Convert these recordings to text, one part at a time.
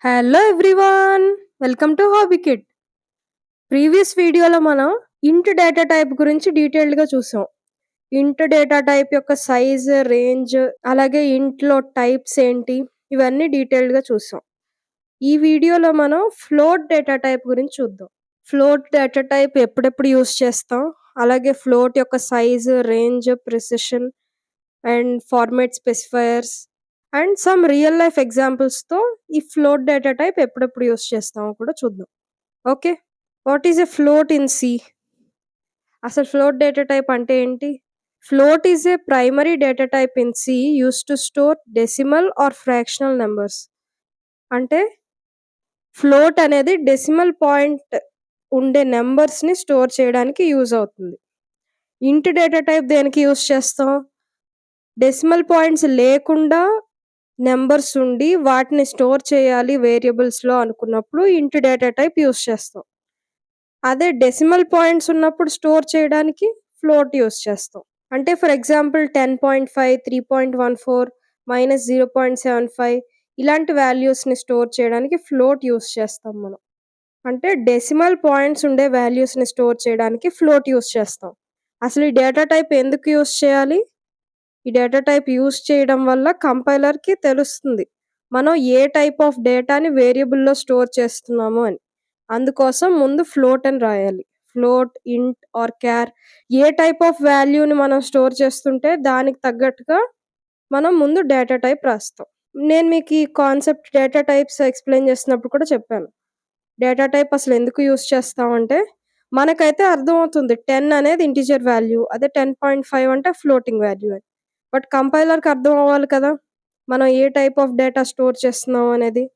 Hello everyone! Welcome to hobby kid. Previous వీడియోలో మనం ఇంట్ డేటా టైప్ గురించి డీటెయిల్డ్‌గా చూసాం. ఇంట్ డేటా టైప్ యొక్క సైజ్, రేంజ్ అలాగే ఇంట్‌లో టైప్స్ ఏంటి ఇవన్నీ డీటెయిల్డ్‌గా చూసాం. ఈ వీడియోలో మనం ఫ్లోట్ డేటా టైప్ గురించి చూద్దాం. ఫ్లోట్ డేటా టైప్ ఎప్పుడెప్పుడు యూజ్ చేస్తాం? అలాగే ఫ్లోట్ యొక్క size, range, precision and format specifiers and some real life ఎగ్జాంపుల్స్‌తో ఈ ఫ్లోట్ డేటా టైప్ ఎప్పుడెప్పుడు యూజ్ చేస్తామో కూడా చూద్దాం. Okay. What is a float in C? అసలు ఫ్లోట్ డేటా టైప్ అంటే ఏంటి? Float is a primary data type in C used to store decimal or fractional numbers. అంటే ఫ్లోట్ అనేది డెసిమల్ పాయింట్ ఉండే నంబర్స్‌ని స్టోర్ చేయడానికి యూజ్ అవుతుంది. ఇంట్ డేటా టైప్ దేనికి యూజ్ చేస్తాం? డెసిమల్ పాయింట్స్ లేకుండా నంబర్స్ ఉండి వాటిని స్టోర్ చేయాలి వేరియబుల్స్‌లో అనుకున్నప్పుడు ఇంట్ డేటా టైప్ యూజ్ చేస్తాం. అదే డెసిమల్ పాయింట్స్ ఉన్నప్పుడు స్టోర్ చేయడానికి ఫ్లోట్ యూజ్ చేస్తాం. అంటే ఫర్ ఎగ్జాంపుల్ 10.5, 3.14, -0.75 ఇలాంటి వాల్యూస్‌ని స్టోర్ చేయడానికి ఫ్లోట్ యూజ్ చేస్తాం మనం. అంటే డెసిమల్ పాయింట్స్ ఉండే వాల్యూస్‌ని స్టోర్ చేయడానికి ఫ్లోట్ యూజ్ చేస్తాం. అసలు ఈ డేటా టైప్ ఎందుకు యూజ్ చేయాలి? ఈ డేటా టైప్ యూజ్ చేయడం వల్ల కంపైలర్‌కి తెలుస్తుంది. మనం ఏ టైప్ ఆఫ్ డేటాని వేరియబుల్‌లో స్టోర్ చేస్తున్నాము అని. అందుకోసం ముందు ఫ్లోట్ అని రాయాలి. ఫ్లోట్, ఇంట్ ఆర్ క్యార్ ఏ టైప్ ఆఫ్ వాల్యూని మనం స్టోర్ చేస్తుంటే దానికి తగ్గట్టుగా మనం ముందు డేటా టైప్ రాస్తాం. నేను మీకు ఈ కాన్సెప్ట్ డేటా టైప్స్ ఎక్స్‌ప్లెయిన్ చేస్తున్నప్పుడు కూడా చెప్పాను. డేటా టైప్ అసలు ఎందుకు యూజ్ చేస్తామంటే మనకైతే అర్థమవుతుంది 10 అనేది ఇంటిజర్ వాల్యూ. అదే 10.5 అంటే ఫ్లోటింగ్ వాల్యూ అని. బట్ కంపైలర్‌కి అర్థం అవ్వాలి కదా! మనం ఏ టైప్ ఆఫ్ డేటా స్టోర్ చేస్తున్నాం అనేది.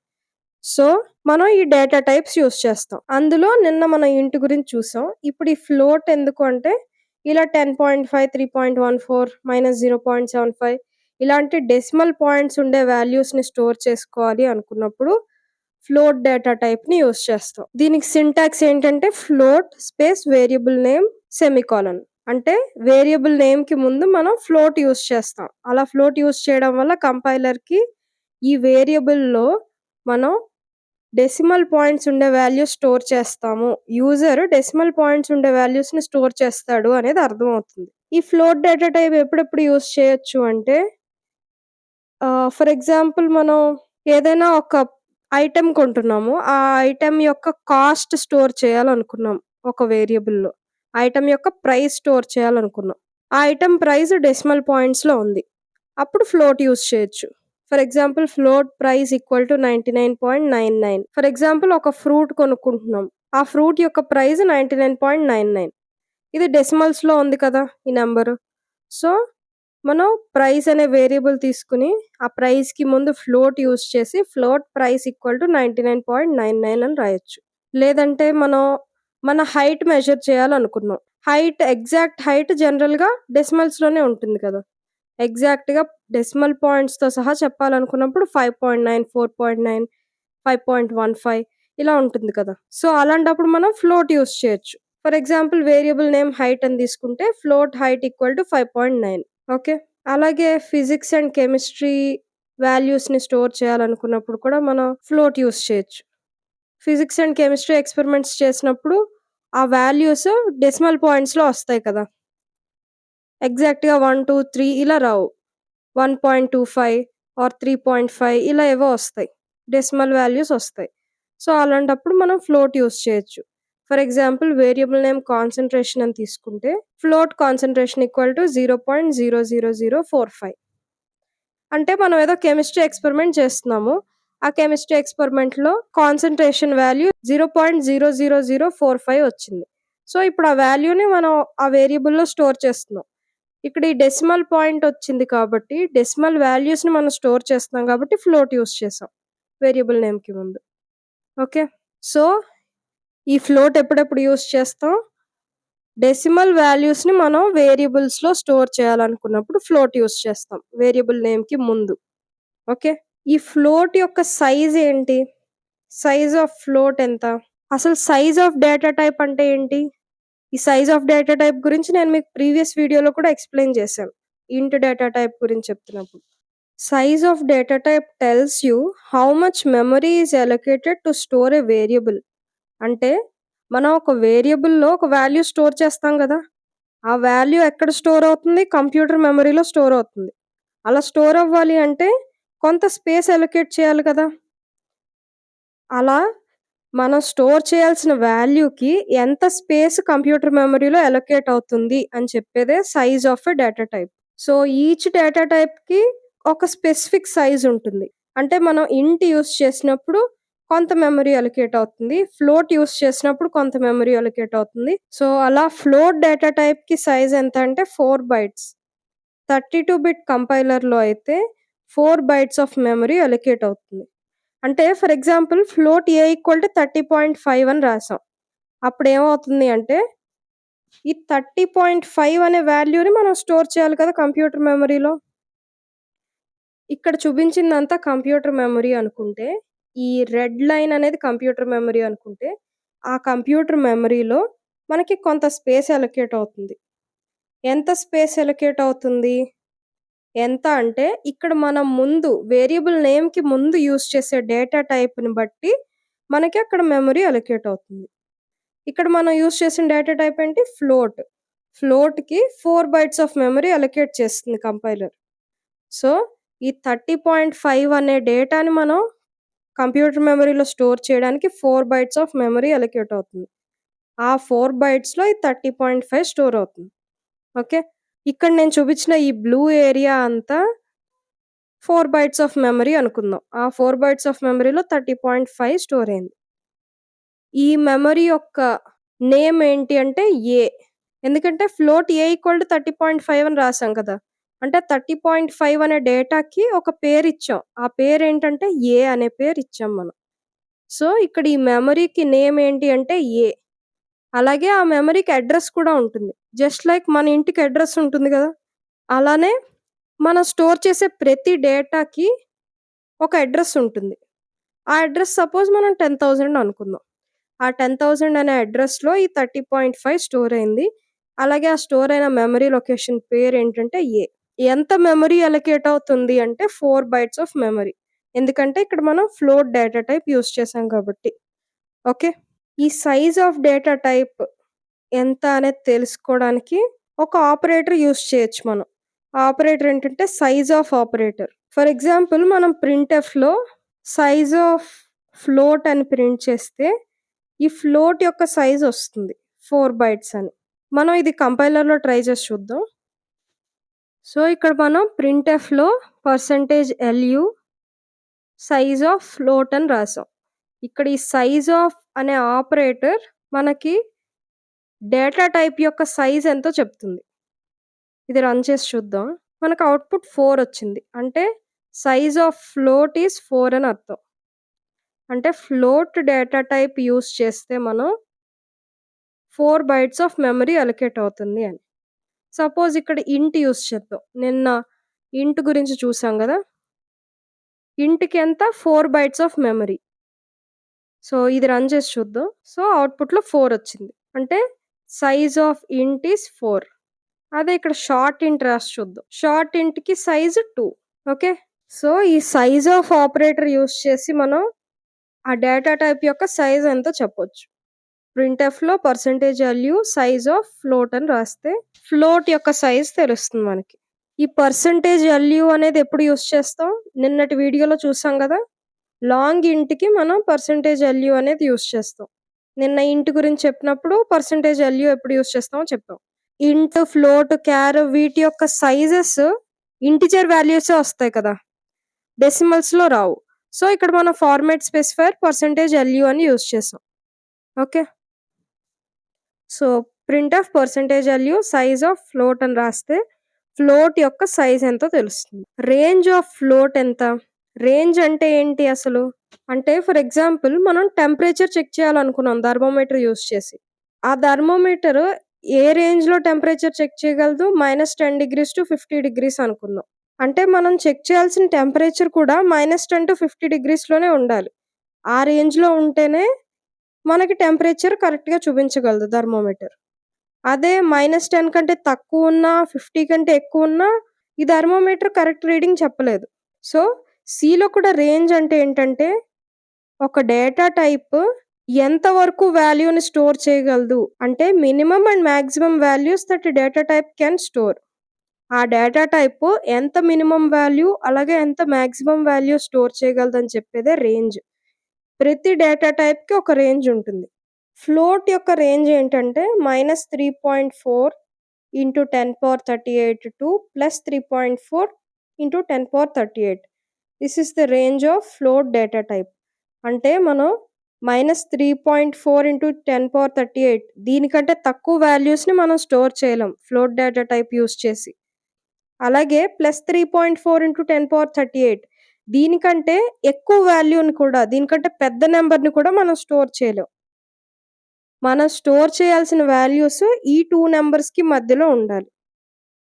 సో, మనం ఈ డేటా టైప్స్ యూజ్ చేస్తాం. అందులో నిన్న మనం ఇంట్ గురించి చూసాం. ఇప్పుడు ఈ ఫ్లోట్ ఎందుకు అంటే ఇలా 10.5, 3.14, -0.75 ఇలాంటి డెసిమల్ పాయింట్స్ ఉండే వాల్యూస్‌ని స్టోర్ చేసుకోవాలి అనుకున్నప్పుడు ఫ్లోట్ డేటా టైప్‌ని యూజ్ చేస్తాం. దీనికి సింటాక్స్ ఏంటంటే float space variable name semicolon. అంటే వేరియబుల్ నేమ్‌కి ముందు మనం ఫ్లోట్ యూజ్ చేస్తాం. అలా ఫ్లోట్ యూజ్ చేయడం వల్ల కంపైలర్‌కి ఈ వేరియబుల్‌లో మనం డెసిమల్ పాయింట్స్ ఉండే వాల్యూస్ స్టోర్ చేస్తాము. యూజర్ డెసిమల్ పాయింట్స్ ఉండే వాల్యూస్‌ని స్టోర్ చేస్తాడు అనేది అర్థమవుతుంది. ఈ ఫ్లోట్ డేటా టైప్ ఎప్పుడెప్పుడు యూజ్ చేయొచ్చు అంటే ఫర్ ఎగ్జాంపుల్ మనం ఏదైనా ఒక ఐటెమ్ కొంటున్నాము. ఆ ఐటెమ్ యొక్క కాస్ట్ స్టోర్ చేయాలనుకున్నాం ఒక వేరియబుల్‌లో. ఐటెమ్ యొక్క ప్రైస్ స్టోర్ చేయాలనుకున్నాం. ఆ ఐటెమ్ ప్రైస్ డెసిమల్ పాయింట్స్‌లో ఉంది. అప్పుడు ఫ్లోట్ యూజ్ చేయొచ్చు. For example float price equal to 99.99. For example ఒక ఫ్రూట్ కొనుక్కుంటున్నాం. ఆ ఫ్రూట్ యొక్క ప్రైస్ 99.99. ఇది డెసిమల్స్‌లో ఉంది కదా! ఈ నంబరు. సో, మనం ప్రైస్ అనే వేరియబుల్ తీసుకొని, ఆ ప్రైస్‌కి ముందు ఫ్లోట్ యూజ్ చేసి ఫ్లోట్ ప్రైస్ ఈక్వల్ టు 99.99 అని రాయొచ్చు. లేదంటే మనం మన హైట్ మెజర్ చేయాలనుకున్నాం. ఎగ్జాక్ట్ హైట్ జనరల్‌గా డెసిమల్స్‌లోనే ఉంటుంది కదా! ఎగ్జాక్ట్‌గా డెసిమల్ పాయింట్స్‌తో సహా చెప్పాలనుకున్నప్పుడు 5.9, 4.9, 5.15 ఇలా ఉంటుంది కదా! సో, అలాంటప్పుడు మనం ఫ్లోట్ యూజ్ చేయొచ్చు. For example variable name height అని తీసుకుంటే float height equal to 5.9. Okay. అలాగే ఫిజిక్స్ అండ్ కెమిస్ట్రీ వాల్యూస్‌ని స్టోర్ చేయాలనుకున్నప్పుడు కూడా మనం ఫ్లోట్ యూజ్ చేయొచ్చు. ఫిజిక్స్ అండ్ కెమిస్ట్రీ ఎక్స్‌పెరిమెంట్స్ చేసినప్పుడు ఆ వాల్యూస్ డెసిమల్ పాయింట్స్‌లో వస్తాయి కదా! ఎగ్జాక్ట్‌గా 1, 2, 3 ఇలా రావు. 1.25 ఆర్ 3.5 ఇలా ఏవో వస్తాయి. డెసిమల్ వాల్యూస్ వస్తాయి. సో, అలాంటప్పుడు మనం ఫ్లోట్ యూజ్ చేయొచ్చు. For example variable name concentration అని తీసుకుంటే ఫ్లోట్ కాన్సంట్రేషన్ ఈక్వల్ టు 0.00045. అంటే మనం ఏదో కెమిస్ట్రీ ఎక్స్‌పెరిమెంట్ చేస్తున్నాము. ఆ కెమిస్ట్రీ ఎక్స్‌పెరిమెంట్‌లో కాన్సంట్రేషన్ వాల్యూ 0.00045 వచ్చింది. సో, ఇప్పుడు ఆ వాల్యూని మనం ఆ వేరియబుల్‌లో స్టోర్ చేస్తున్నాం. ఇక్కడ ఈ డెసిమల్ పాయింట్ వచ్చింది కాబట్టి, డెసిమల్ వాల్యూస్‌ని మనం స్టోర్ చేస్తున్నాం కాబట్టి ఫ్లోట్ యూజ్ చేసాం. వేరియబుల్ నేమ్‌కి ముందు. ఓకే. సో, ఈ ఫ్లోట్ ఎప్పుడెప్పుడు యూజ్ చేస్తాం? డెసిమల్ వాల్యూస్‌ని మనం వేరియబుల్స్‌లో స్టోర్ చేయాలనుకున్నప్పుడు ఫ్లోట్ యూజ్ చేస్తాం. వేరియబుల్ నేమ్‌కి ముందు. ఓకే. ఈ ఫ్లోట్ యొక్క సైజ్ ఏంటి? సైజ్ ఆఫ్ ఫ్లోట్ ఎంత? అసలు సైజ్ ఆఫ్ డేటా టైప్ అంటే ఏంటి? ఈ సైజ్ ఆఫ్ డేటా టైప్ గురించి నేను మీకు ప్రీవియస్ వీడియోలో కూడా ఎక్స్‌ప్లెయిన్ చేశాను. ఇంట్ డేటా టైప్ గురించి చెప్తున్నప్పుడు. Size of data type tells you how much memory is allocated to store a variable. అంటే మనం ఒక వేరియబుల్‌లో ఒక వాల్యూ స్టోర్ చేస్తాం గదా! ఆ వాల్యూ ఎక్కడ స్టోర్ అవుతుంది? కంప్యూటర్ మెమరీలో స్టోర్ అవుతుంది. అలా స్టోర్ అవ్వాలి అంటే కొంత స్పేస్ అలొకేట్ చేయాలి కదా! అలా మనం స్టోర్ చేయాల్సిన వాల్యూకి ఎంత స్పేస్ కంప్యూటర్ మెమరీలో అలొకేట్ అవుతుంది అని చెప్పేదే size of a data type. So, each data టైప్‌కి ఒక స్పెసిఫిక్ సైజ్ ఉంటుంది. అంటే మనం ఇంట్ యూజ్ చేసినప్పుడు కొంత మెమరీ అలొకేట్ అవుతుంది. ఫ్లోట్ యూజ్ చేసినప్పుడు కొంత మెమరీ అలొకేట్ అవుతుంది. సో, అలా ఫ్లోట్ డేటా టైప్‌కి సైజ్ ఎంత అంటే 4 బైట్స్. 32 బిట్ కంపైలర్‌లో అయితే 4 బైట్స్ ఆఫ్ మెమరీ అలొకేట్ అవుతుంది. అంటే for example float A equal to 30.5 అని రాసాం. అప్పుడేమవుతుంది అంటే ఈ 30.5 అనే వాల్యూని మనం స్టోర్ చేయాలి కదా కంప్యూటర్ మెమరీలో. ఇక్కడ చూపించిందంతా కంప్యూటర్ మెమరీ అనుకుంటే, ఈ రెడ్ లైన్ అనేది కంప్యూటర్ మెమరీ అనుకుంటే, ఆ కంప్యూటర్ మెమరీలో మనకి కొంత స్పేస్ అలొకేట్ అవుతుంది. ఎంత స్పేస్ అలొకేట్ అవుతుంది? ఎంత అంటే ఇక్కడ మనం ముందు వేరియబుల్ నేమ్‌కి ముందు యూజ్ చేసే డేటా టైప్‌ని బట్టి మనకి అక్కడ మెమరీ అలొకేట్ అవుతుంది. ఇక్కడ మనం యూజ్ చేసిన డేటా టైప్ ఏంటి? ఫ్లోట్. ఫ్లోట్‌కి 4 బైట్స్ ఆఫ్ మెమరీ అలొకేట్ చేస్తుంది కంపైలర్. సో, ఈ 30.5 అనే డేటాని మనం కంప్యూటర్ మెమరీలో స్టోర్ చేయడానికి 4 బైట్స్ ఆఫ్ మెమరీ అలొకేట్ అవుతుంది. ఆ 4 బైట్స్‌లో ఈ 30.5 స్టోర్ అవుతుంది. ఓకే. ఇక్కడ నేను చూపించిన ఈ బ్లూ ఏరియా అంతా 4 బైట్స్ ఆఫ్ మెమరీ అనుకుందాం. ఆ 4 బైట్స్ ఆఫ్ మెమరీలో 30.5 స్టోర్ అయింది. ఈ మెమరీ యొక్క నేమ్ ఏంటి అంటే ఏ. ఎందుకంటే ఫ్లోట్ ఏ ఈక్వల్ టు 30.5 అని రాసాం కదా! అంటే 30.5 అనే డేటాకి ఒక పేరిచ్చాం. ఆ పేరేంటంటే ఏ అనే పేరిచ్చాం మనం. సో, ఇక్కడ ఈ మెమరీకి నేమ్ ఏంటి అంటే ఏ. అలాగే ఆ మెమరీకి అడ్రెస్ కూడా ఉంటుంది. జస్ట్ లైక్ మన ఇంటికి అడ్రెస్ ఉంటుంది గదా! అలానే మనం స్టోర్ చేసే ప్రతి డేటాకి ఒక అడ్రెస్ ఉంటుంది. ఆ అడ్రెస్ సపోజ్ మనం 10,000 అనుకుందాం. ఆ 10,000 అనే అడ్రెస్‌లో ఈ 30.5 స్టోర్ అయింది. అలాగే ఆ స్టోర్ అయిన మెమరీ లొకేషన్ పేరేంటంటే ఏ. ఎంత మెమరీ అలొకేట్ అవుతుంది అంటే 4 బైట్స్ ఆఫ్ మెమరీ. ఎందుకంటే ఇక్కడ మనం ఫ్లోట్ డేటా టైప్ యూజ్ చేసాం కాబట్టి. ఓకే. ఈ సైజ్ ఆఫ్ డేటా టైప్ ఎంత అనేది తెలుసుకోవడానికి ఒక ఆపరేటర్ యూజ్ చేయొచ్చు మనం. ఆ ఆపరేటర్ ఏంటంటే size of operator. For example మనం ప్రింట్ఎఫ్‌లో సైజ్ ఆఫ్ ఫ్లోట్ అని ప్రింట్ చేస్తే ఈ ఫ్లోట్ యొక్క సైజ్ వస్తుంది 4 బైట్స్ అని. మనం ఇది కంపైలర్‌లో ట్రై చేసి చూద్దాం. సో, ఇక్కడ మనం ప్రింట్ఎఫ్‌లో %lu సైజ్ ఆఫ్ ఫ్లోట్ అని రాసాం. ఇక్కడ ఈ సైజ్ ఆఫ్ అనే ఆపరేటర్ మనకి డేటా టైప్ యొక్క సైజ్ ఎంతో చెప్తుంది. ఇది రన్ చేసి చూద్దాం. మనకు అవుట్‌పుట్ 4 వచ్చింది. అంటే సైజ్ ఆఫ్ ఫ్లోట్ ఈస్ 4 అని అర్థం. అంటే ఫ్లోట్ డేటా టైప్ యూజ్ చేస్తే మనం 4 బైట్స్ ఆఫ్ మెమరీ అలొకేట్ అవుతుంది అని. సపోజ్ ఇక్కడ ఇంట్ యూజ్ చేద్దాం. నిన్న ఇంట్ గురించి చూసాం గదా! ఇంట్‌కి ఎంత 4 బైట్స్ ఆఫ్ మెమరీ. సో, ఇది రన్ చేసి చూద్దాం. సో, అవుట్‌పుట్‌లో 4 వచ్చింది. అంటే సైజ్ ఆఫ్ ఇంట్ ఈస్ 4. అదే ఇక్కడ షార్ట్ ఇంట్ రాసి చూద్దాం. షార్ట్ ఇంట్‌కి సైజ్ 2. ఓకే. సో, ఈ సైజ్ ఆఫ్ ఆపరేటర్ యూజ్ చేసి మనం ఆ డేటా టైప్ యొక్క సైజ్ ఎంతో చెప్పొచ్చు. ప్రింట్ఎఫ్‌లో %lu సైజ్ ఆఫ్ ఫ్లోట్ అని రాస్తే ఫ్లోట్ యొక్క సైజ్ తెలుస్తుంది మనకి. ఈ %lu అనేది ఎప్పుడు యూజ్ చేస్తాం? నిన్నటి వీడియోలో చూసాం గదా! లాంగ్ ఇంట్‌కి మనం %lu అనేది యూజ్ చేస్తాం. నిన్న ఇంట్ గురించి చెప్పినప్పుడు %lu ఎప్పుడు యూజ్ చేస్తామో చెప్పాం. ఇంట్, ఫ్లోట్, క్యార్ వీటి యొక్క సైజెస్ ఇంటిజర్ వాల్యూసే వస్తాయి కదా! డెసిమల్స్‌లో రావు. సో, ఇక్కడ మనం ఫార్మాట్ స్పెసిఫైయర్ %lu అని యూజ్ చేసాం. Okay. So, printf %lu size of float అని రాస్తే ఫ్లోట్ యొక్క సైజ్ ఎంతో తెలుస్తుంది. రేంజ్ ఆఫ్ ఫ్లోట్ ఎంత? రేంజ్ అంటే ఏంటి అసలు? అంటే ఫర్ ఎగ్జాంపుల్ మనం టెంపరేచర్ చెక్ చేయాలనుకున్నాం థర్మామీటర్ యూజ్ చేసి. ఆ థర్మామీటర్ ఏ రేంజ్‌లో టెంపరేచర్ చెక్ చేయగలదు? -10 to 50 అనుకుందాం. అంటే మనం చెక్ చేయాల్సిన టెంపరేచర్ కూడా -10 to 50 ఉండాలి. ఆ రేంజ్‌లో ఉంటేనే మనకి టెంపరేచర్ కరెక్ట్‌గా చూపించగలదు థర్మామీటర్. అదే -10 కంటే తక్కువున్నా, 50 కంటే ఎక్కువున్నా ఈ థర్మామీటర్ కరెక్ట్ రీడింగ్ చెప్పలేదు. సో, సిలో కూడా రేంజ్ అంటే ఏంటంటే, ఒక డేటా టైప్ ఎంత వరకు వాల్యూని స్టోర్ చేయగలదు. అంటే minimum and maximum values that data type can store. ఆ డేటా టైప్ ఎంత మినిమమ్ వాల్యూ, అలాగే ఎంత మాక్సిమం వాల్యూ స్టోర్ చేయగలదని చెప్పేదే రేంజ్. ప్రతి డేటా టైప్‌కి ఒక రేంజ్ ఉంటుంది. ఫ్లోట్ యొక్క రేంజ్ ఏంటంటే -3.4 into 10^38 to +3.4 into 10^38. This is the range of float data type. అంటే మనం -3.4 ఇంటూ 10^38 దీనికంటే తక్కువ వాల్యూస్‌ని మనం స్టోర్ చేయలేం ఫ్లోట్ డేటా టైప్ యూజ్ చేసి. అలాగే +3.4 ఇంటూ 10^38 దీనికంటే ఎక్కువ వాల్యూని కూడా, దీనికంటే పెద్ద నంబర్‌ని కూడా మనం స్టోర్ చేయలేం. మనం స్టోర్ చేయాల్సిన వాల్యూస్ ఈ 2 నంబర్స్‌కి మధ్యలో ఉండాలి.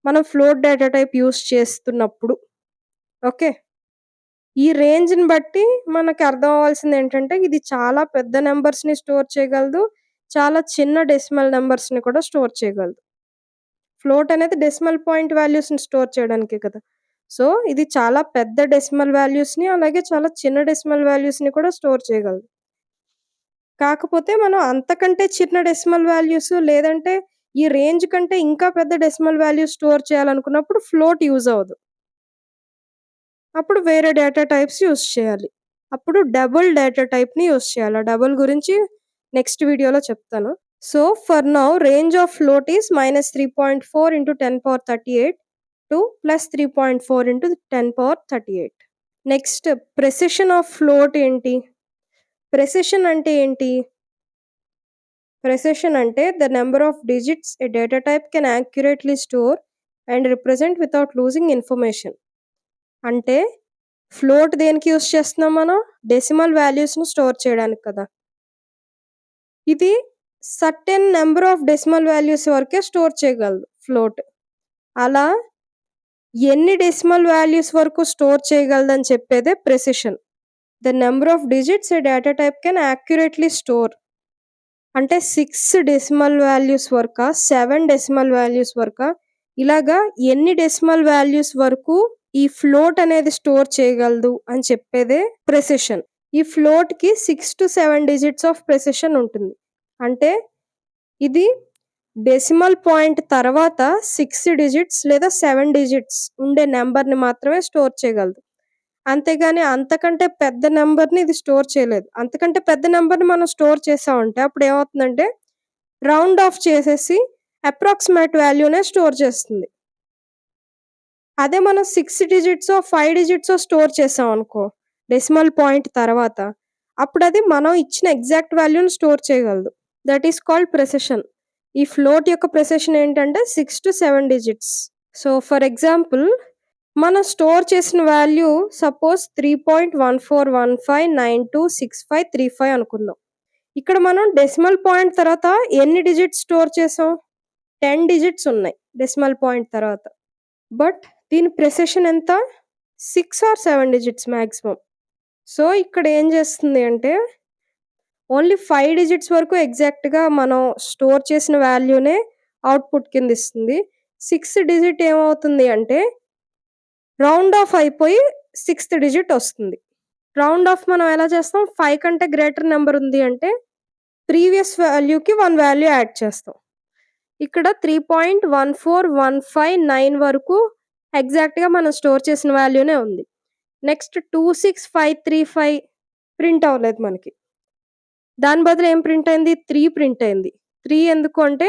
మనం ఫ్లోట్ డేటా టైప్ యూజ్ చేస్తున్నప్పుడు. ఓకే. ఈ రేంజ్‌ని బట్టి మనకి అర్థం అవ్వాల్సిందేంటంటే, ఇది చాలా పెద్ద నంబర్స్‌ని స్టోర్ చేయగలదు. చాలా చిన్న డెసిమల్ నంబర్స్‌ని కూడా స్టోర్ చేయగలదు. ఫ్లోట్ అనేది డెసిమల్ పాయింట్ వాల్యూస్‌ని స్టోర్ చేయడానికే కదా! సో, ఇది చాలా పెద్ద డెసిమల్ వాల్యూస్‌ని, అలాగే చాలా చిన్న డెసిమల్ వాల్యూస్‌ని కూడా స్టోర్ చేయగలదు. కాకపోతే మనం అంతకంటే చిన్న డెసిమల్ వాల్యూస్ లేదంటే ఈ రేంజ్ కంటే ఇంకా పెద్ద డెసిమల్ వాల్యూస్ స్టోర్ చేయాలనుకున్నప్పుడు ఫ్లోట్ యూజ్ అవ్వదు. అప్పుడు వేరే డేటా టైప్స్ యూజ్ చేయాలి. అప్పుడు డబుల్ డేటా టైప్‌ని యూజ్ చేయాలి. ఆ డబుల్ గురించి నెక్స్ట్ వీడియోలో చెప్తాను. So, for now range of float is -3.4 into 10^38 to +3.4 into 10^38. Next precision of float ఏంటి? ప్రెసిషన్ అంటే ఏంటి? ప్రెసిషన్ అంటే the number of digits a data type can accurately store and represent without losing information. అంటే float దేనికి use చేస్తున్నాం మనం? Decimal వాల్యూస్‌ని store చేయడానికి కదా! ఇది certain number of decimal values వరకే స్టోర్ చేయగలదు ఫ్లోట్. అలా ఎన్ని డెసిమల్ వాల్యూస్ వరకు స్టోర్ చేయగలదని చెప్పేదే precision. The number of digits a data type can accurately store. అంటే 6 డెసిమల్ వాల్యూస్ వరకా? 7 డెసిమల్ వాల్యూస్ వరకా? ఇలాగా ఎన్ని డెసిమల్ వాల్యూస్ వరకు ఈ ఫ్లోట్ అనేది స్టోర్ చేయగలదు అని చెప్పేదే ప్రెసిషన్. ఈ ఫ్లోట్‌కి 6-7 డిజిట్స్ ఆఫ్ ప్రెసిషన్ ఉంటుంది. అంటే ఇది డెసిమల్ పాయింట్ తర్వాత 6 డిజిట్స్ లేదా 7 డిజిట్స్ ఉండే నంబర్‌ని మాత్రమే స్టోర్ చేయగలదు. అంతేగాని అంతకంటే పెద్ద నంబర్‌ని ఇది స్టోర్ చేయలేదు. అంతకంటే పెద్ద నంబర్‌ని మనం స్టోర్ చేసామంటే అప్పుడేమవుతుందంటే రౌండ్ ఆఫ్ చేసేసి అప్రాక్సిమేట్ వాల్యూనే స్టోర్ చేస్తుంది. అదే మనం 6 డిజిట్సో, 5 డిజిట్సో స్టోర్ చేసామనుకో డెసిమల్ పాయింట్ తర్వాత, అప్పుడది మనం ఇచ్చిన ఎగ్జాక్ట్ వాల్యూని స్టోర్ చేయగలదు. That is called precision. ఈ ఫ్లోట్ యొక్క ప్రెసిషన్ ఏంటంటే 6-7 డిజిట్స్. సో, ఫర్ ఎగ్జాంపుల్ మనం స్టోర్ చేసిన వాల్యూ సపోజ్ 3.1415926535 అనుకుందాం. ఇక్కడ మనం డెసిమల్ పాయింట్ తర్వాత ఎన్ని డిజిట్స్ స్టోర్ చేసాం? 10 డిజిట్స్ ఉన్నాయి డెసిమల్ పాయింట్ తర్వాత. బట్ దీని ప్రెసిషన్ ఎంత? 6 ఆర్ 7 డిజిట్స్ మాక్సిమం. సో, ఇక్కడ ఏం చేస్తుంది అంటే ఓన్లీ 5 డిజిట్స్ వరకు ఎగ్జాక్ట్‌గా మనం స్టోర్ చేసిన వాల్యూనే అవుట్‌పుట్ కింద ఇస్తుంది. 6 డిజిట్ ఏమవుతుంది అంటే రౌండ్ ఆఫ్ అయిపోయి 6థ్ డిజిట్ వస్తుంది. రౌండ్ ఆఫ్ మనం ఎలా చేస్తాం? 5 కంటే గ్రేటర్ నంబర్ ఉంది అంటే ప్రీవియస్ వాల్యూకి 1 వాల్యూ యాడ్ చేస్తాం. ఇక్కడ 3.14159 వరకు ఎగ్జాక్ట్‌గా మనం స్టోర్ చేసిన వాల్యూనే ఉంది. నెక్స్ట్ 26535 ప్రింట్ అవ్వలేదు మనకి. దాని బదులు ఏం ప్రింట్ అయింది? 3 ప్రింట్ అయింది. 3 ఎందుకు అంటే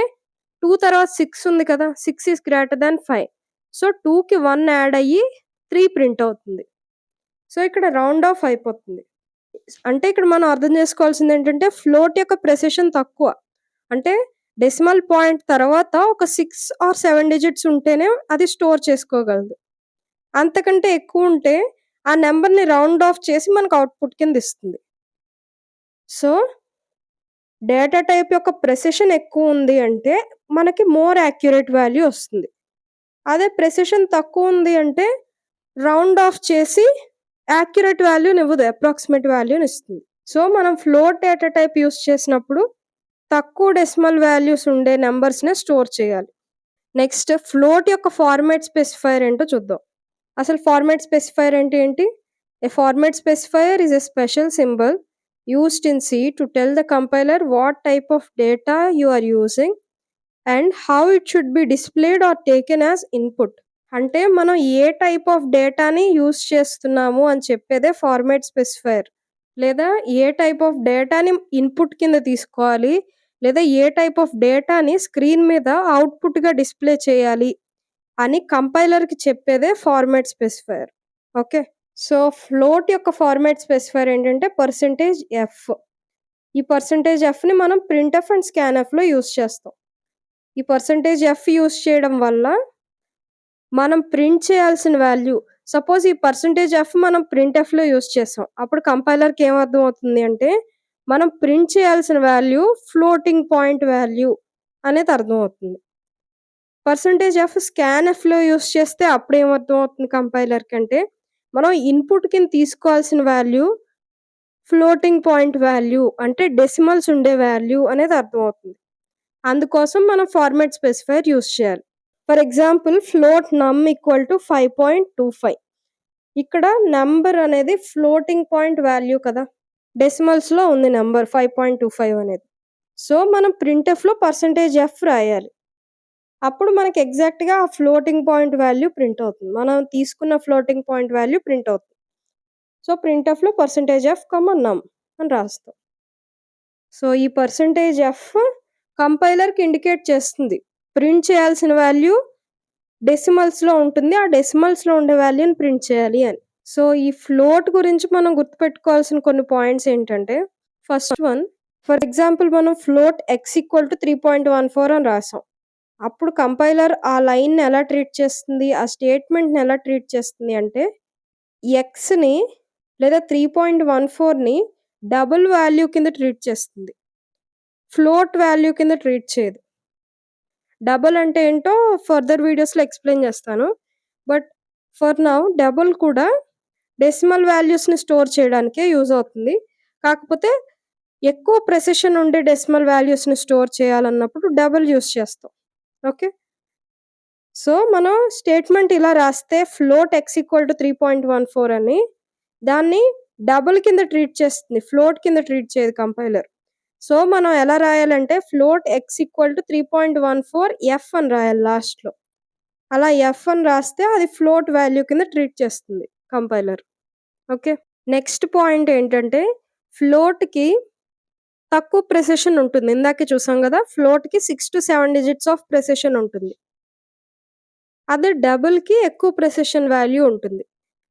2 తర్వాత 6 ఉంది కదా! 6 ఈస్ గ్రేటర్ థాన్ 5. సో, 2కి 1 యాడ్ అయ్యి 3 ప్రింట్ అవుతుంది. సో, ఇక్కడ రౌండ్ ఆఫ్ అయిపోతుంది. అంటే ఇక్కడ మనం అర్థం చేసుకోవాల్సిందేంటంటే ఫ్లోట్ యొక్క ప్రెసిషన్ తక్కువ. అంటే డెసిమల్ పాయింట్ తర్వాత ఒక 6 ఆర్ 7 డిజిట్స్ ఉంటేనే అది స్టోర్ చేసుకోగలదు. అంతకంటే ఎక్కువుంటే ఆ నంబర్‌ని రౌండ్ ఆఫ్ చేసి మనకు అవుట్‌పుట్ కింద ఇస్తుంది. సో, డేటా టైప్ యొక్క ప్రెసిషన్ ఎక్కువుంది అంటే మనకి మోర్ యాక్యురేట్ వాల్యూ వస్తుంది. అదే ప్రెసిషన్ తక్కువుంది అంటే రౌండ్ ఆఫ్ చేసి యాక్యురేట్ వాల్యూనివ్వదు. అప్రాక్సిమేట్ వాల్యూనిస్తుంది. సో, మనం ఫ్లోట్ డేటా టైప్ యూజ్ చేసినప్పుడు తక్కువ డెసిమల్ వాల్యూస్ ఉండే నంబర్స్‌నే స్టోర్ చేయాలి. నెక్స్ట్ ఫ్లోట్ యొక్క ఫార్మాట్ స్పెసిఫైయర్ ఏంటో చూద్దాం. అసలు ఫార్మాట్ స్పెసిఫైయర్ అంటే ఏంటి? A format specifier is a special symbol used in C to tell the compiler what type of data you are using and how it should be displayed or taken as input. అంటే మనం ఏ type of డేటాని use చేస్తున్నాము అని చెప్పేదే format specifier. లేదా ఏ type of డేటాని input కింద తీసుకోవాలి, లేదా ఏ టైప్ ఆఫ్ డేటాని స్క్రీన్ మీద అవుట్పుట్‌గా డిస్‌ప్లే చేయాలి అని కంపైలర్‌కి చెప్పేదే format specifier. Okay. So, float యొక్క ఫార్మాట్ స్పెసిఫైయర్ ఏంటంటే %f. ఈ %fని మనం ప్రింట్‌ఎఫ్ అండ్ స్కాన్‌ఎఫ్‌లో యూజ్ చేస్తాం. ఈ %f యూజ్ చేయడం వల్ల మనం ప్రింట్ చేయాల్సిన వాల్యూ సపోజ్ ఈ %f మనం ప్రింట్‌ఎఫ్‌లో యూజ్ చేసాం. అప్పుడు కంపైలర్‌కి ఏం అర్థం అవుతుంది అంటే, మనం ప్రింట్ చేయాల్సిన వాల్యూ ఫ్లోటింగ్ పాయింట్ వాల్యూ అనేది అర్థమవుతుంది. %f స్కాన్‌ఎఫ్‌లో యూజ్ చేస్తే అప్పుడేం అర్థమవుతుంది కంపైలర్‌కి అంటే, మనం ఇన్పుట్ కింద తీసుకోవాల్సిన వాల్యూ ఫ్లోటింగ్ పాయింట్ వాల్యూ అంటే డెసిమల్స్ ఉండే వాల్యూ అనేది అర్థమవుతుంది. అందుకోసం మనం ఫార్మాట్ స్పెసిఫైయర్ యూజ్ చేయాలి. ఫర్ ఎగ్జాంపుల్ ఫ్లోట్ నమ్ ఈక్వల్ టు 5.25. ఇక్కడ నంబర్ అనేది ఫ్లోటింగ్ పాయింట్ వాల్యూ కదా! డెసిమల్స్‌లో ఉంది నంబర్ 5.25 అనేది. సో, మనం ప్రింట్‌ఎఫ్‌లో %f రాయాలి. అప్పుడు మనకి ఎగ్జాక్ట్‌గా ఆ ఫ్లోటింగ్ పాయింట్ వాల్యూ ప్రింట్ అవుతుంది. మనం తీసుకున్న ఫ్లోటింగ్ పాయింట్ వాల్యూ ప్రింట్ అవుతుంది. సో, ప్రింట్‌ఎఫ్‌లో %f, నమ్ అని రాస్తాం. సో, ఈ %f కంపైలర్‌కి ఇండికేట్ చేస్తుంది. ప్రింట్ చేయాల్సిన వాల్యూ డెసిమల్స్‌లో ఉంటుంది. ఆ డెసిమల్స్‌లో ఉండే వాల్యూని ప్రింట్ చేయాలి అని. సో, ఈ ఫ్లోట్ గురించి మనం గుర్తుపెట్టుకోవాల్సిన కొన్ని పాయింట్స్ ఏంటంటే, ఫస్ట్ వన్ ఫర్ ఎగ్జాంపుల్ మనం ఫ్లోట్ x ఈక్వల్ టు 3.14 అని రాసాం. అప్పుడు కంపైలర్ ఆ లైన్‌ని ఎలా ట్రీట్ చేస్తుంది? ఆ స్టేట్మెంట్‌ని ఎలా ట్రీట్ చేస్తుంది అంటే, xని లేదా 3.14ని డబుల్ వాల్యూ కింద ట్రీట్ చేస్తుంది. ఫ్లోట్ వాల్యూ కింద ట్రీట్ చేయదు. డబుల్ అంటే ఏంటో ఫర్దర్ వీడియోస్‌లో ఎక్స్‌ప్లెయిన్ చేస్తాను. బట్ ఫర్ నౌ డబుల్ కూడా డెసిమల్ వాల్యూస్‌ని స్టోర్ చేయడానికే యూజ్ అవుతుంది. కాకపోతే ఎక్కువ ప్రెసిషన్ ఉండే డెసిమల్ వాల్యూస్‌ని స్టోర్ చేయాలన్నప్పుడు డబుల్ యూజ్ చేస్తాం. ఓకే. సో, మనం స్టేట్మెంట్ ఇలా రాస్తే ఫ్లోట్ x ఈక్వల్ టు 3.14 అని దాన్ని డబుల్ కింద ట్రీట్ చేస్తుంది. ఫ్లోట్ కింద ట్రీట్ చేయదు కంపైలర్. సో, మనం ఎలా రాయాలంటే float x equal to 3.14 f అని రాయాలి లాస్ట్‌లో. అలా f అని రాస్తే అది ఫ్లోట్ వాల్యూ కింద ట్రీట్ చేస్తుంది కంపైలర్. ఓకే. నెక్స్ట్ పాయింట్ ఏంటంటే ఫ్లోట్‌కి తక్కువ ప్రెసిషన్ ఉంటుంది. ఇందాకే చూసాం గదా! ఫ్లోట్‌కి 6-7 డిజిట్స్ ఆఫ్ ప్రెసిషన్ ఉంటుంది. అదే డబుల్‌కి ఎక్కువ ప్రెసిషన్ వాల్యూ ఉంటుంది.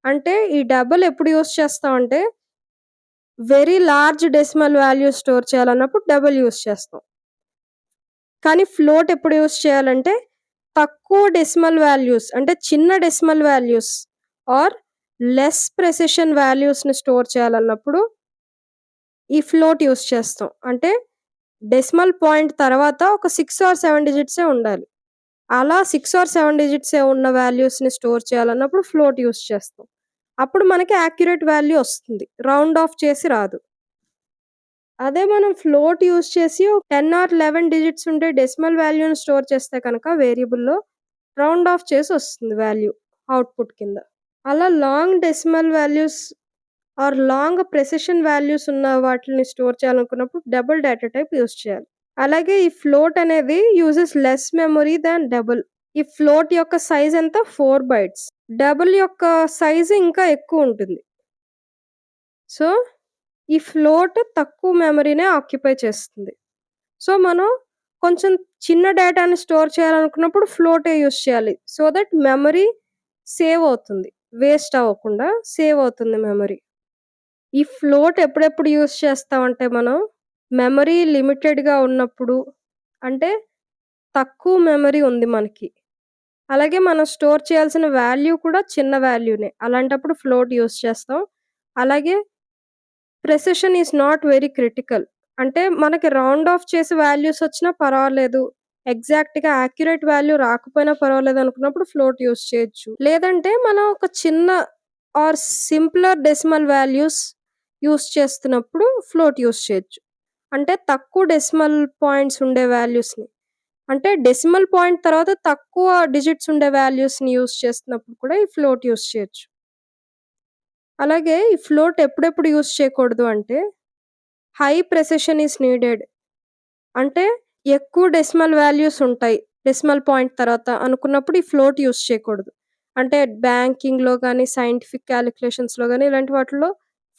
అంటే ఈ డబుల్ ఎప్పుడు యూజ్ చేస్తామంటే very large decimal value store చేయాలన్నప్పుడు డబుల్ యూజ్ చేస్తాం. కానీ ఫ్లోట్ ఎప్పుడు యూజ్ చేయాలంటే తక్కువ డెసిమల్ వాల్యూస్ అంటే చిన్న decimal values or less precision వాల్యూస్‌ని స్టోర్ చేయాలన్నప్పుడు ఈ ఫ్లోట్ యూజ్ చేస్తాం. అంటే డెసిమల్ పాయింట్ తర్వాత ఒక 6 ఆర్ 7 డిజిట్సే ఉండాలి. అలా 6 ఆర్ 7 డిజిట్సే ఉన్న వాల్యూస్‌ని స్టోర్ చేయాలన్నప్పుడు ఫ్లోట్ యూజ్ చేస్తాం. అప్పుడు మనకి యాక్యురేట్ వాల్యూ ఒస్తుంది. రౌండ్ ఆఫ్ చేసి రాదు. అదే మనం ఫ్లోట్ యూజ్ చేసి 10 ఆర్ 11 డిజిట్స్ ఉండే డెసిమల్ వాల్యూని స్టోర్ చేస్తే కనుక వేరియబుల్‌లో రౌండ్ ఆఫ్ చేసి ఒస్తుంది వాల్యూ అవుట్‌పుట్ కింద. అలా long decimal values or long precision values ఉన్న వాటిని స్టోర్ చేయాలనుకున్నప్పుడు డబుల్ డేటా టైప్ యూజ్ చేయాలి. అలాగే ఈ ఫ్లోట్ అనేది uses less memory than double. ఈ ఫ్లోట్ యొక్క సైజ్ ఎంత 4 బైట్స్. డబుల్ యొక్క సైజ్ ఇంకా ఎక్కువ ఉంటుంది. సో, ఈ ఫ్లోట్ తక్కువ మెమరీనే ఆక్యుపై చేస్తుంది. సో, మనం కొంచెం చిన్న డేటాని స్టోర్ చేయాలనుకున్నప్పుడు ఫ్లోటే యూజ్ చేయాలి. సో దట్ మెమరీ సేవ్ అవుతుంది. వేస్ట్ అవ్వకుండా సేవ్ అవుతుంది మెమరీ. ఈ ఫ్లోట్ ఎప్పుడెప్పుడు యూజ్ చేస్తామంటే మనం మెమరీ లిమిటెడ్‌గా ఉన్నప్పుడు అంటే తక్కువ మెమరీ ఉంది మనకి. అలాగే మనం స్టోర్ చేయాల్సిన వాల్యూ కూడా చిన్న వాల్యూనే. అలాంటప్పుడు ఫ్లోట్ యూజ్ చేస్తాం. అలాగే precision is not very critical. అంటే మనకి రౌండ్ ఆఫ్ చేసి వాల్యూస్ వచ్చినా పర్వాలేదు. ఎగ్జాక్ట్‌గా యాక్యురేట్ వాల్యూ రాకపోయినా పర్వాలేదనుకున్నప్పుడు ఫ్లోట్ యూజ్ చేయొచ్చు. లేదంటే మనం ఒక చిన్న or simpler decimal values use చేస్తున్నప్పుడు ఫ్లోట్ యూజ్ చేయొచ్చు. అంటే తక్కువ డెసిమల్ పాయింట్స్ ఉండే వాల్యూస్‌ని. అంటే డెసిమల్ పాయింట్ తర్వాత తక్కువ డిజిట్స్ ఉండే వాల్యూస్‌ని యూజ్ చేస్తున్నప్పుడు కూడా ఈ ఫ్లోట్ యూజ్ చేయొచ్చు. అలాగే ఈ ఫ్లోట్ ఎప్పుడెప్పుడు యూజ్ చేయకూడదు అంటే, హై ప్రెసిషన్ ఈస్ నీడెడ్. అంటే ఎక్కువ డెసిమల్ వాల్యూస్ ఉంటాయి. డెసిమల్ పాయింట్ తర్వాత అనుకున్నప్పుడు ఈ ఫ్లోట్ యూజ్ చేయకూడదు. అంటే బ్యాంకింగ్‌లో గాని, సైంటిఫిక్ కాలిక్యులేషన్స్‌లో గాని ఇలాంటి వాటిల్లో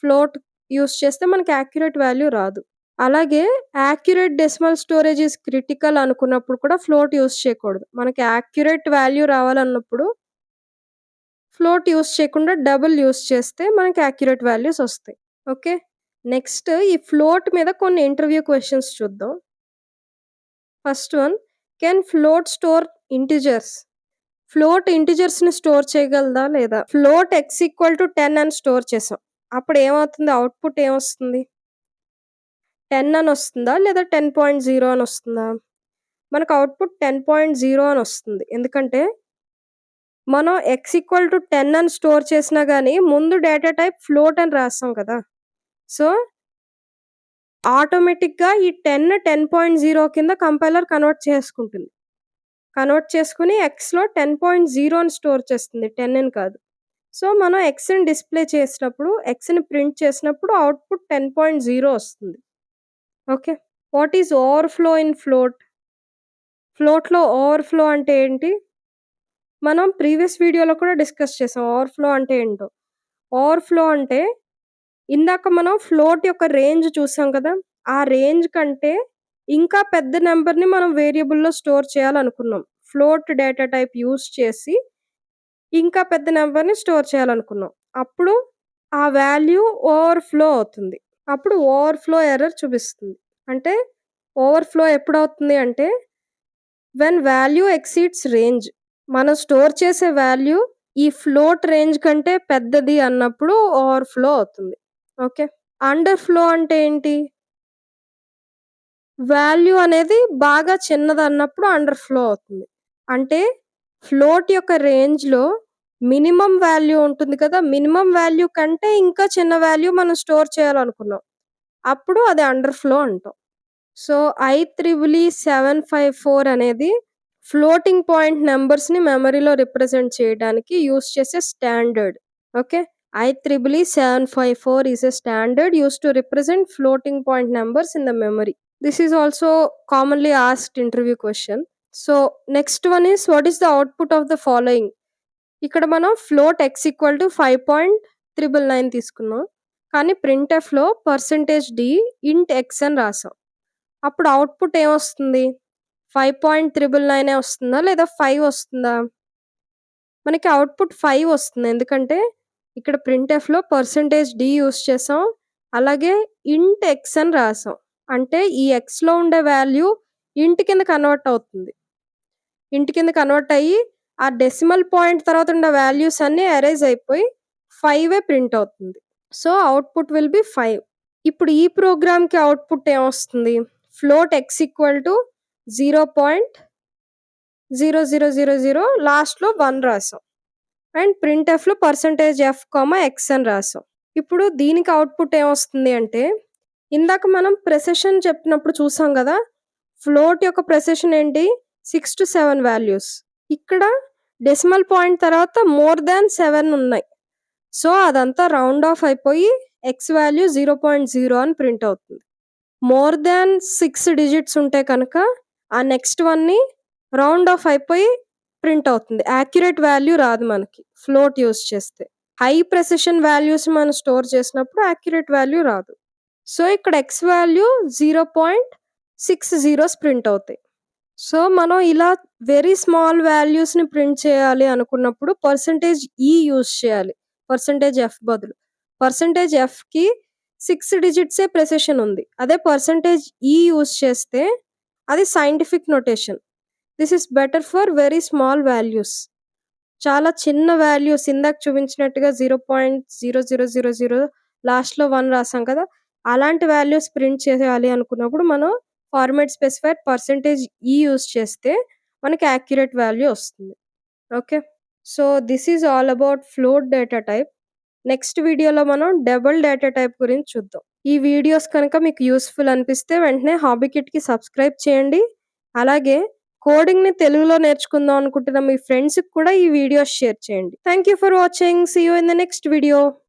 ఫ్లోట్ యూజ్ చేస్తే మనకి యాక్యురేట్ వాల్యూ రాదు. అలాగే accurate decimal storage is critical అనుకున్నప్పుడు కూడా ఫ్లోట్ యూజ్ చేయకూడదు. మనకి యాక్యురేట్ వాల్యూ రావాలన్నప్పుడు ఫ్లోట్ యూజ్ చేయకుండా డబుల్ యూజ్ చేస్తే మనకి యాక్యురేట్ వాల్యూస్ ఒస్తాయి. ఓకే. నెక్స్ట్ ఈ ఫ్లోట్ మీద కొన్ని ఇంటర్వ్యూ క్వెషన్స్ చూద్దాం. First one, can float store integers? Float ఇంటిజర్స్‌ని స్టోర్ చేయగలదా లేదా? ఫ్లోట్ x = 10 అని స్టోర్ చేసాం. అప్పుడు ఏమవుతుంది? అవుట్‌పుట్ ఏమొస్తుంది? 10 అని వస్తుందా? లేదా 10.0 అని వస్తుందా? మనకు అవుట్‌పుట్ 10.0 అని వస్తుంది. ఎందుకంటే మనం x = 10 అని స్టోర్ చేసినా గాని ముందు డేటా టైప్ ఫ్లోట్ అని రాసాం కదా! సో, ఆటోమేటిక్‌గా ఈ 10, 10.0 కింద కంపైలర్ కన్వర్ట్ చేసుకుంటుంది. కన్వర్ట్ చేసుకొని xలో 10.0 అని స్టోర్ చేస్తుంది. 10 అని కాదు. సో, మనం xని డిస్‌ప్లే చేసినప్పుడు, xని ప్రింట్ చేసినప్పుడు అవుట్‌పుట్ 10.0 వస్తుంది. Okay. What is overflow in float? ఫ్లోట్‌లో ఓవర్‌ఫ్లో అంటే ఏంటి? మనం ప్రీవియస్ వీడియోలో కూడా డిస్కస్ చేసాం ఓవర్‌ఫ్లో అంటే ఏంటో. ఓవర్‌ఫ్లో అంటే ఇందాక మనం ఫ్లోట్ యొక్క రేంజ్ చూసాం కదా! ఆ రేంజ్ కంటే ఇంకా పెద్ద నంబర్‌ని మనం వేరియబుల్‌లో స్టోర్ చేయాలనుకున్నాం. ఫ్లోట్ డేటా టైప్ యూజ్ చేసి ఇంకా పెద్ద నంబర్‌ని స్టోర్ చేయాలనుకున్నాం. అప్పుడు ఆ వాల్యూ ఓవర్‌ఫ్లో అవుతుంది. అప్పుడు ఓవర్‌ఫ్లో ఎర్రర్ చూపిస్తుంది. అంటే ఓవర్‌ఫ్లో ఎప్పుడవుతుంది అంటే వెన్ వాల్యూ ఎక్సీడ్స్ రేంజ్. మనం స్టోర్ చేసే వాల్యూ ఈ ఫ్లోట్ రేంజ్ కంటే పెద్దది అన్నప్పుడు ఓవర్‌ఫ్లో అవుతుంది. ఓకే. అండర్‌ఫ్లో అంటే ఏంటి? వాల్యూ అనేది బాగా చిన్నదన్నప్పుడు అండర్‌ఫ్లో అవుతుంది. అంటే ఫ్లోట్ యొక్క రేంజ్‌లో మినిమమ్ వాల్యూ ఉంటుంది కదా! మినిమమ్ వాల్యూ కంటే ఇంకా చిన్న వాల్యూ మనం స్టోర్ చేయాలనుకున్నాం. అప్పుడు అది అండర్‌ఫ్లో అంటాం. సో, IEEE 754 అనేది ఫ్లోటింగ్ పాయింట్ నంబర్స్‌ని మెమరీలో రిప్రజెంట్ చేయడానికి యూజ్ చేసే standard. Okay. IEEE 754 is a standard used to represent floating point numbers in the memory. This is also commonly asked interview question. So, next one is what is the output of the following? ఇక్కడ మనం float x = 5.999 తీసుకున్నాం. కానీ ప్రింట్ఎఫ్‌లో %d ఇంట్ x అని రాసాం. అప్పుడు output ఏమొస్తుంది? 5.999 వస్తుందా? లేదా 5 వస్తుందా? మనకి అవుట్‌పుట్ 5 వస్తుంది. ఎందుకంటే ఇక్కడ ప్రింట్ఎఫ్‌లో %d యూజ్ చేసాం. అలాగే ఇంట్ x అని రాసాం. అంటే ఈ xలో ఉండే వాల్యూ ఇంట్ కింద కన్వర్ట్ అవుతుంది. ఇంట్ కింద కన్వర్ట్ అయ్యి ఆ డెసిమల్ పాయింట్ తర్వాత ఉన్న వాల్యూస్ అన్నీ ఎరేజ్ అయిపోయి 5 ప్రింట్ అవుతుంది. So, output will be 5. ఇప్పుడు ఈ ప్రోగ్రామ్‌కి అవుట్‌పుట్ ఏమొస్తుంది? ఫ్లోట్ x = 0.0000 లాస్ట్‌లో 1 రాసాం. అండ్ ప్రింట్ఎఫ్‌లో %f, x అని రాసాం. ఇప్పుడు దీనికి అవుట్‌పుట్ ఏమొస్తుంది అంటే, ఇందాక మనం ప్రెసిషన్ చెప్పినప్పుడు చూసాం గదా! ఫ్లోట్ యొక్క ప్రెసిషన్ ఏంటి? 6-7 వాల్యూస్. ఇక్కడ డెసిమల్ పాయింట్ తర్వాత మోర్ థాన్ 7 ఉన్నాయి. సో, అదంతా రౌండ్ ఆఫ్ అయిపోయి x వాల్యూ 0.0 అని ప్రింట్ అవుతుంది. మోర్ థాన్ 6 డిజిట్స్ ఉంటే కనుక ఆ నెక్స్ట్ వన్‌ని రౌండ్ ఆఫ్ అయిపోయి ప్రింట్ అవుతుంది. యాక్యురేట్ వాల్యూ రాదు మనకి ఫ్లోట్ యూజ్ చేస్తే. హై ప్రెసిషన్ వాల్యూస్ మనం స్టోర్ చేసినప్పుడు యాక్యురేట్ వాల్యూ రాదు. సో, ఇక్కడ x వాల్యూ 0.60 ప్రింట్ అవుతాయి. సో, మనం ఇలా వెరీ స్మాల్ వాల్యూస్‌ని ప్రింట్ చేయాలి అనుకున్నప్పుడు %e యూజ్ చేయాలి. %f బదులు. %fకి 6 డిజిట్సే ప్రెసిషన్ ఉంది. అదే %e యూజ్ చేస్తే అది scientific notation. This is better for very small values. చాలా చిన్న వాల్యూస్ ఇందాక చూపించినట్టుగా 0.0000 లాస్ట్‌లో 1 రాసాం కదా! అలాంటి వాల్యూస్ ప్రింట్ చేయాలి అనుకున్నప్పుడు మనం ఫార్మాట్ స్పెసిఫైర్ %e యూజ్ చేస్తే మనకి యాక్యురేట్ వాల్యూ వస్తుంది. Okay. So, this is all about float data type. Next వీడియోలో మనం డబుల్ డేటా టైప్ గురించి చూద్దాం. ఈ వీడియోస్ కనుక మీకు యూజ్‌ఫుల్ అనిపిస్తే వెంటనే హాబీ కిట్‌కి సబ్స్క్రైబ్ చేయండి. అలాగే కోడింగ్‌ని తెలుగులో నేర్చుకుందాం అనుకుంటున్న మీ ఫ్రెండ్స్‌కి కూడా ఈ వీడియోస్ షేర్ చేయండి. Thank you for watching. See you in the next video.